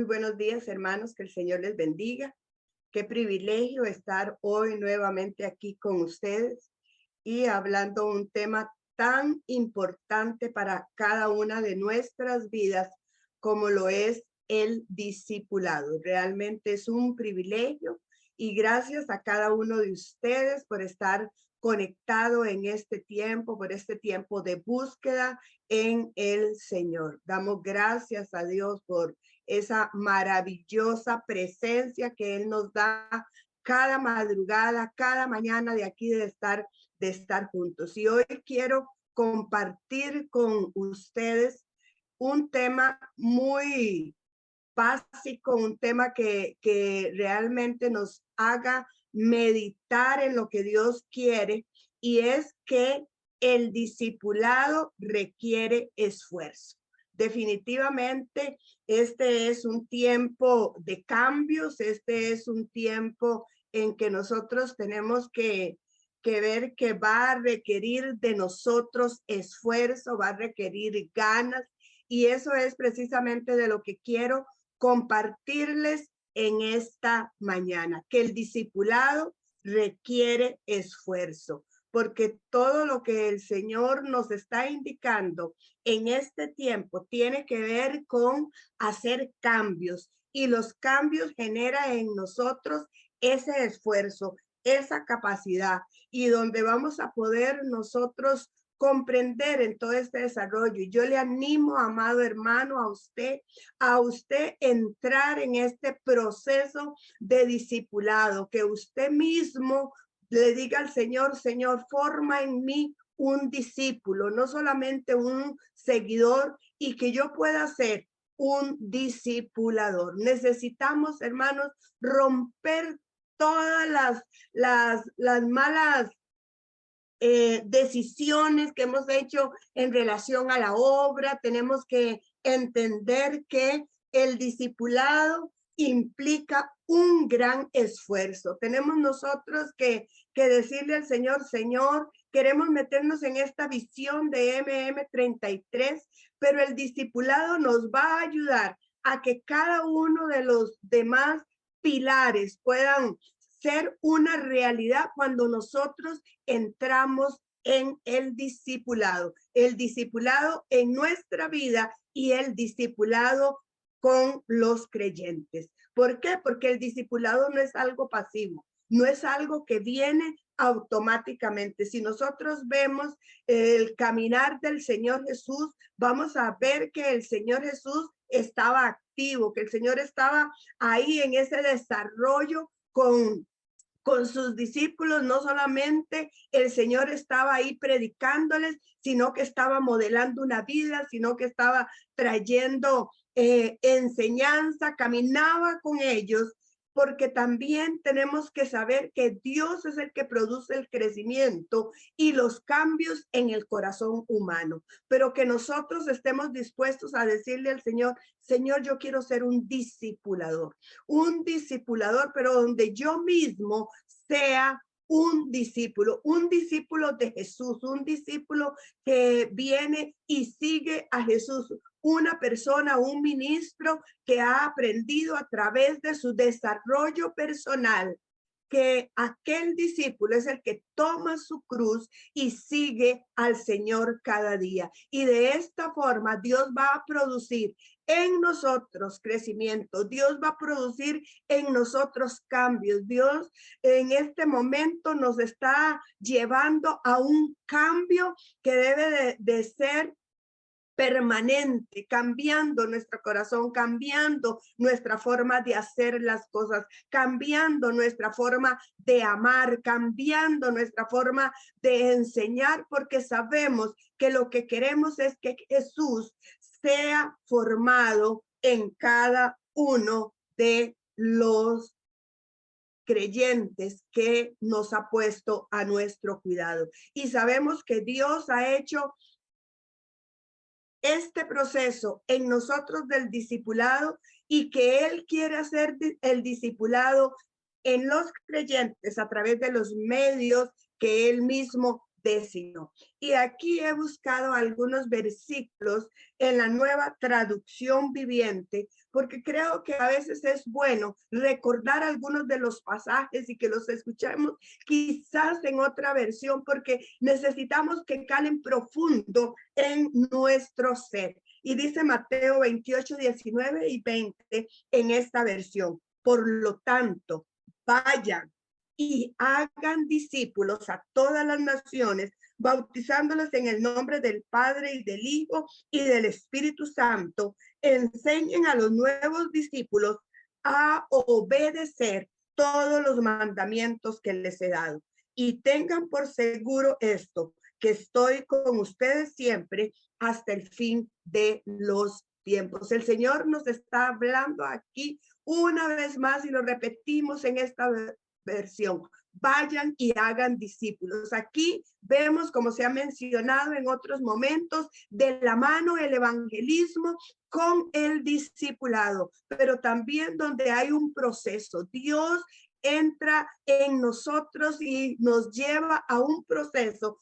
Muy buenos días, hermanos, que el Señor les bendiga. Qué privilegio estar hoy nuevamente aquí con ustedes y hablando un tema tan importante para cada una de nuestras vidas como lo es el discipulado. Realmente es un privilegio y gracias a cada uno de ustedes por estar conectado en este tiempo, por este tiempo de búsqueda en el Señor. Damos gracias a Dios por esa maravillosa presencia que Él nos da cada madrugada, cada mañana de aquí de estar juntos. Y hoy quiero compartir con ustedes un tema muy básico, un tema que realmente nos haga meditar en lo que Dios quiere, y es que el discipulado requiere esfuerzo. Definitivamente, este es un tiempo de cambios, este es un tiempo en que nosotros tenemos que ver que va a requerir de nosotros esfuerzo, va a requerir ganas, y eso es precisamente de lo que quiero compartirles en esta mañana, que el discipulado requiere esfuerzo, porque todo lo que el Señor nos está indicando en este tiempo tiene que ver con hacer cambios, y los cambios generan en nosotros ese esfuerzo, esa capacidad, y donde vamos a poder nosotros comprender en todo este desarrollo. Y yo le animo, amado hermano, a usted entrar en este proceso de discipulado, que usted mismo le diga al Señor: Señor, forma en mí un discípulo, no solamente un seguidor, y que yo pueda ser un discipulador. Necesitamos, hermanos, romper todas las malas decisiones que hemos hecho en relación a la obra. Tenemos que entender que el discipulado implica un gran esfuerzo. Tenemos nosotros que decirle al Señor: Señor, queremos meternos en esta visión de MM33, pero el discipulado nos va a ayudar a que cada uno de los demás pilares puedan ser una realidad cuando nosotros entramos en el discipulado en nuestra vida y el discipulado con los creyentes. ¿Por qué? Porque el discipulado no es algo pasivo, no es algo que viene automáticamente. Si nosotros vemos el caminar del Señor Jesús, vamos a ver que el Señor Jesús estaba activo, que el Señor estaba ahí en ese desarrollo con sus discípulos. No solamente el Señor estaba ahí predicándoles, sino que estaba modelando una vida, sino que estaba trayendo enseñanza, caminaba con ellos, porque también tenemos que saber que Dios es el que produce el crecimiento y los cambios en el corazón humano, pero que nosotros estemos dispuestos a decirle al Señor: Señor, yo quiero ser un discipulador, pero donde yo mismo sea un discípulo de Jesús, un discípulo que viene y sigue a Jesús, una persona, un ministro que ha aprendido a través de su desarrollo personal que aquel discípulo es el que toma su cruz y sigue al Señor cada día. Y de esta forma Dios va a producir en nosotros crecimiento, Dios va a producir en nosotros cambios. Dios en este momento nos está llevando a un cambio que debe de ser permanente, cambiando nuestro corazón, cambiando nuestra forma de hacer las cosas, cambiando nuestra forma de amar, cambiando nuestra forma de enseñar, porque sabemos que lo que queremos es que Jesús sea formado en cada uno de los creyentes que nos ha puesto a nuestro cuidado. Y sabemos que Dios ha hecho este proceso en nosotros del discipulado, y que Él quiere hacer el discipulado en los creyentes a través de los medios que Él mismo 10. Y aquí he buscado algunos versículos en la Nueva Traducción Viviente, porque creo que a veces es bueno recordar algunos de los pasajes y que los escuchemos quizás en otra versión, porque necesitamos que calen profundo en nuestro ser. Y dice Mateo 28, 19 y 20 en esta versión. Por lo tanto, vayan y hagan discípulos a todas las naciones, bautizándolos en el nombre del Padre y del Hijo y del Espíritu Santo. Enseñen a los nuevos discípulos a obedecer todos los mandamientos que les he dado. Y tengan por seguro esto, que estoy con ustedes siempre hasta el fin de los tiempos. El Señor nos está hablando aquí una vez más y lo repetimos en esta versión. Vayan y hagan discípulos. Aquí vemos, como se ha mencionado en otros momentos, de la mano el evangelismo con el discipulado, pero también donde hay un proceso. Dios entra en nosotros y nos lleva a un proceso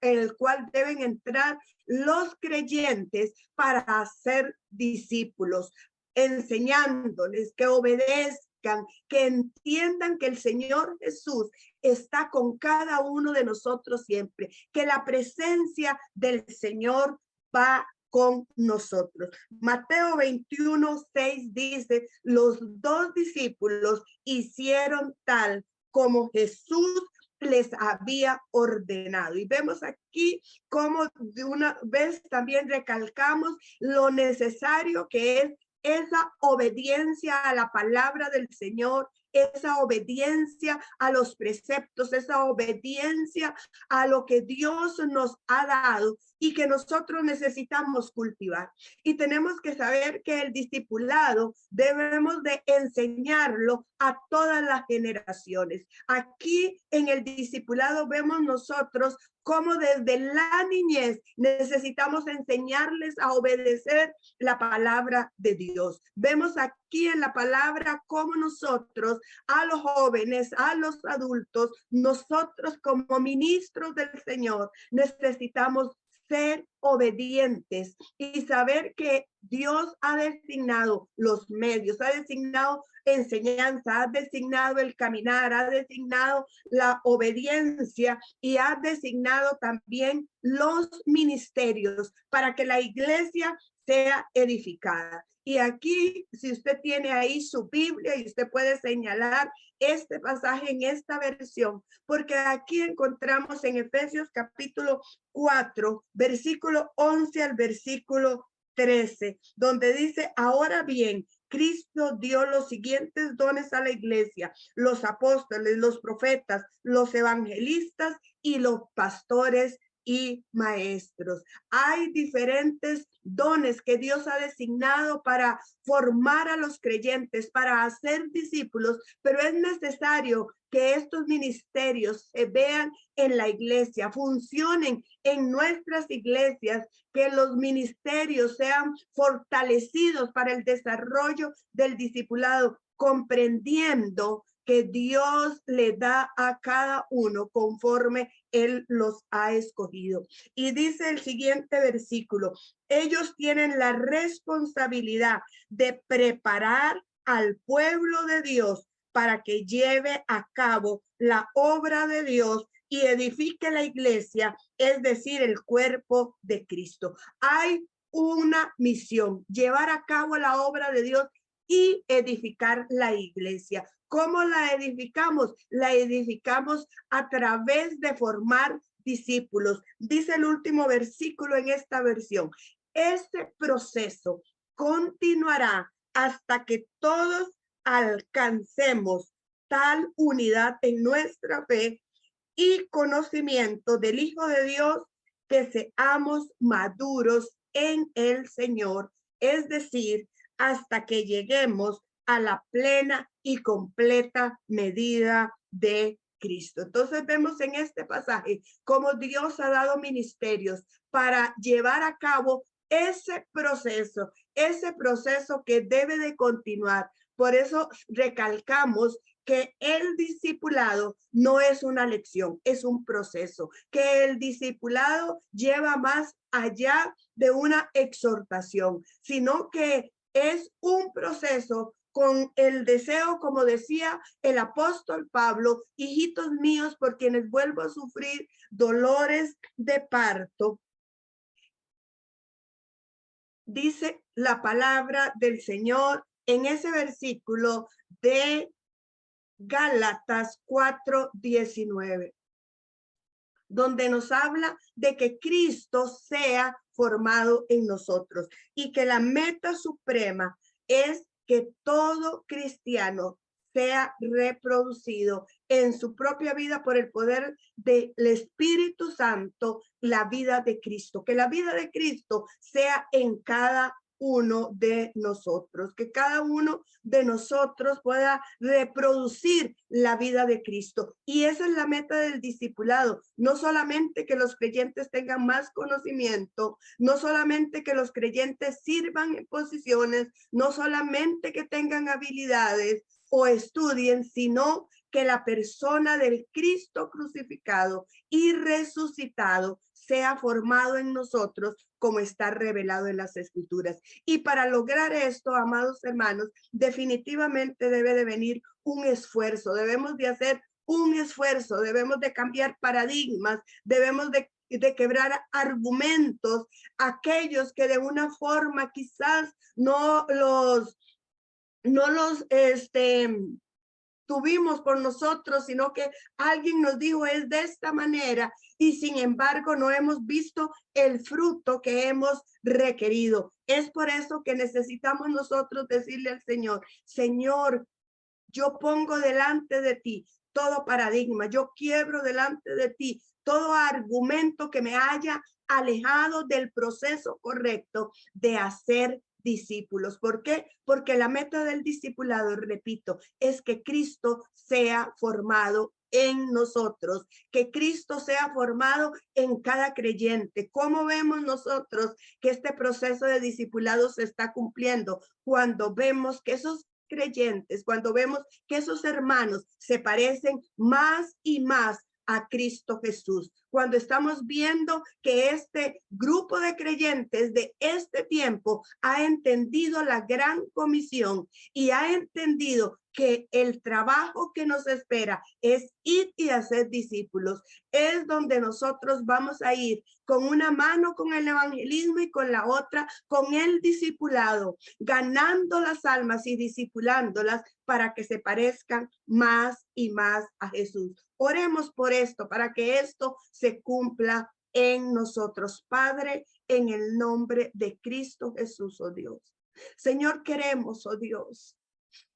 en el cual deben entrar los creyentes para hacer discípulos, enseñándoles que obedezcan, que entiendan que el Señor Jesús está con cada uno de nosotros siempre, que la presencia del Señor va con nosotros. Mateo 21, 6 dice, los 2 discípulos hicieron tal como Jesús les había ordenado. Y vemos aquí cómo de una vez también recalcamos lo necesario que es esa obediencia a la palabra del Señor, esa obediencia a los preceptos, esa obediencia a lo que Dios nos ha dado y que nosotros necesitamos cultivar. Y tenemos que saber que el discipulado debemos de enseñarlo a todas las generaciones. Aquí en el discipulado vemos nosotros cómo desde la niñez necesitamos enseñarles a obedecer la palabra de Dios. Vemos aquí en la palabra cómo nosotros, a los jóvenes, a los adultos, nosotros como ministros del Señor, necesitamos ser obedientes y saber que Dios ha designado los medios, ha designado enseñanza, ha designado el caminar, ha designado la obediencia y ha designado también los ministerios para que la iglesia sea edificada. Y aquí, si usted tiene ahí su Biblia y usted puede señalar este pasaje en esta versión, porque aquí encontramos en Efesios capítulo 4, versículo 11 al versículo 13, donde dice, ahora bien, Cristo dio los siguientes dones a la iglesia, los apóstoles, los profetas, los evangelistas y los pastores y maestros. Hay diferentes dones que Dios ha designado para formar a los creyentes, para hacer discípulos, pero es necesario que estos ministerios se vean en la iglesia, funcionen en nuestras iglesias, que los ministerios sean fortalecidos para el desarrollo del discipulado, comprendiendo que Dios le da a cada uno conforme Él los ha escogido. Y dice el siguiente versículo, ellos tienen la responsabilidad de preparar al pueblo de Dios para que lleve a cabo la obra de Dios y edifique la iglesia, es decir, el cuerpo de Cristo. Hay una misión, llevar a cabo la obra de Dios y edificar la iglesia. ¿Cómo la edificamos? La edificamos a través de formar discípulos. Dice el último versículo en esta versión. Este proceso continuará hasta que todos alcancemos tal unidad en nuestra fe y conocimiento del Hijo de Dios, que seamos maduros en el Señor, es decir, hasta que lleguemos a la plena y completa medida de Cristo. Entonces vemos en este pasaje cómo Dios ha dado ministerios para llevar a cabo ese proceso que debe de continuar. Por eso recalcamos que el discipulado no es una lección, es un proceso, que el discipulado lleva más allá de una exhortación, sino que es un proceso con el deseo, como decía el apóstol Pablo, hijitos míos, por quienes vuelvo a sufrir dolores de parto. Dice la palabra del Señor en ese versículo de Gálatas 4:19, donde nos habla de que Cristo sea formado en nosotros y que la meta suprema es que todo cristiano sea reproducido en su propia vida por el poder del Espíritu Santo, la vida de Cristo, que la vida de Cristo sea en cada uno de nosotros, que cada uno de nosotros pueda reproducir la vida de Cristo. Y esa es la meta del discipulado, no solamente que los creyentes tengan más conocimiento, no solamente que los creyentes sirvan en posiciones, no solamente que tengan habilidades o estudien, sino que la persona del Cristo crucificado y resucitado sea formado en nosotros como está revelado en las Escrituras. Y para lograr esto, amados hermanos, definitivamente debe de venir un esfuerzo, debemos de hacer un esfuerzo, debemos de cambiar paradigmas, debemos de quebrar argumentos, aquellos que de una forma quizás no los tuvimos por nosotros, sino que alguien nos dijo es de esta manera y sin embargo no hemos visto el fruto que hemos requerido. Es por eso que necesitamos nosotros decirle al Señor, Señor, yo pongo delante de ti todo paradigma, yo quiebro delante de ti todo argumento que me haya alejado del proceso correcto de hacer discípulos. ¿Por qué? Porque la meta del discipulado, repito, es que Cristo sea formado en nosotros, que Cristo sea formado en cada creyente. ¿Cómo vemos nosotros que este proceso de discipulado se está cumpliendo? Cuando vemos que esos creyentes, cuando vemos que esos hermanos se parecen más y más a Cristo Jesús, cuando estamos viendo que este grupo de creyentes de este tiempo ha entendido la gran comisión y ha entendido que el trabajo que nos espera es ir y hacer discípulos, es donde nosotros vamos a ir con una mano con el evangelismo y con la otra con el discipulado, ganando las almas y discipulándolas para que se parezcan más y más a Jesús. Oremos por esto, para que esto se cumpla en nosotros. Padre, en el nombre de Cristo Jesús, oh Dios. Señor, queremos, oh Dios,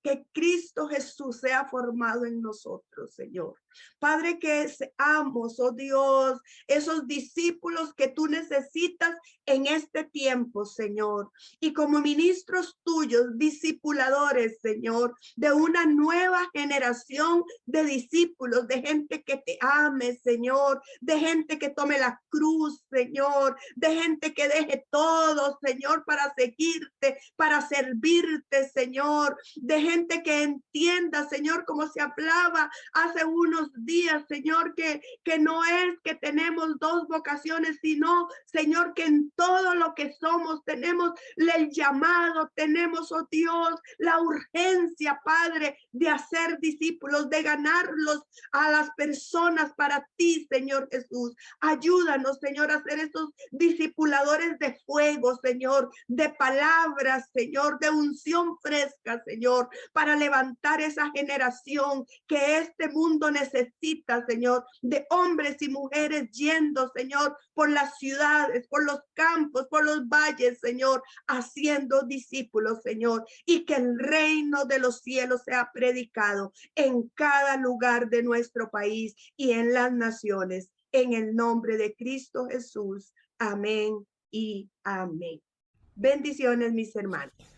que Cristo Jesús sea formado en nosotros, Señor. Padre, que seamos, oh Dios, esos discípulos que tú necesitas en este tiempo, Señor. Y como ministros tuyos, discipuladores, Señor, de una nueva generación de discípulos, de gente que te ame, Señor, de gente que tome la cruz, Señor, de gente que deje todo, Señor, para seguirte, para servirte, Señor, de gente que entienda, Señor, como se hablaba hace unos días, Señor, que no es que tenemos dos vocaciones, sino, Señor, que en todo lo que somos tenemos el llamado, tenemos, oh Dios, la urgencia, Padre, de hacer discípulos, de ganarlos a las personas para ti, Señor Jesús. Ayúdanos, Señor, a ser esos discipuladores de fuego, Señor, de palabras, Señor, de unción fresca, Señor, para levantar esa generación que este mundo necesita, Señor, de hombres y mujeres yendo, Señor, por las ciudades, por los campos, por los valles, Señor, haciendo discípulos, Señor, y que el reino de los cielos sea predicado en cada lugar de nuestro país y en las naciones, en el nombre de Cristo Jesús. Amén y amén. Bendiciones, mis hermanos.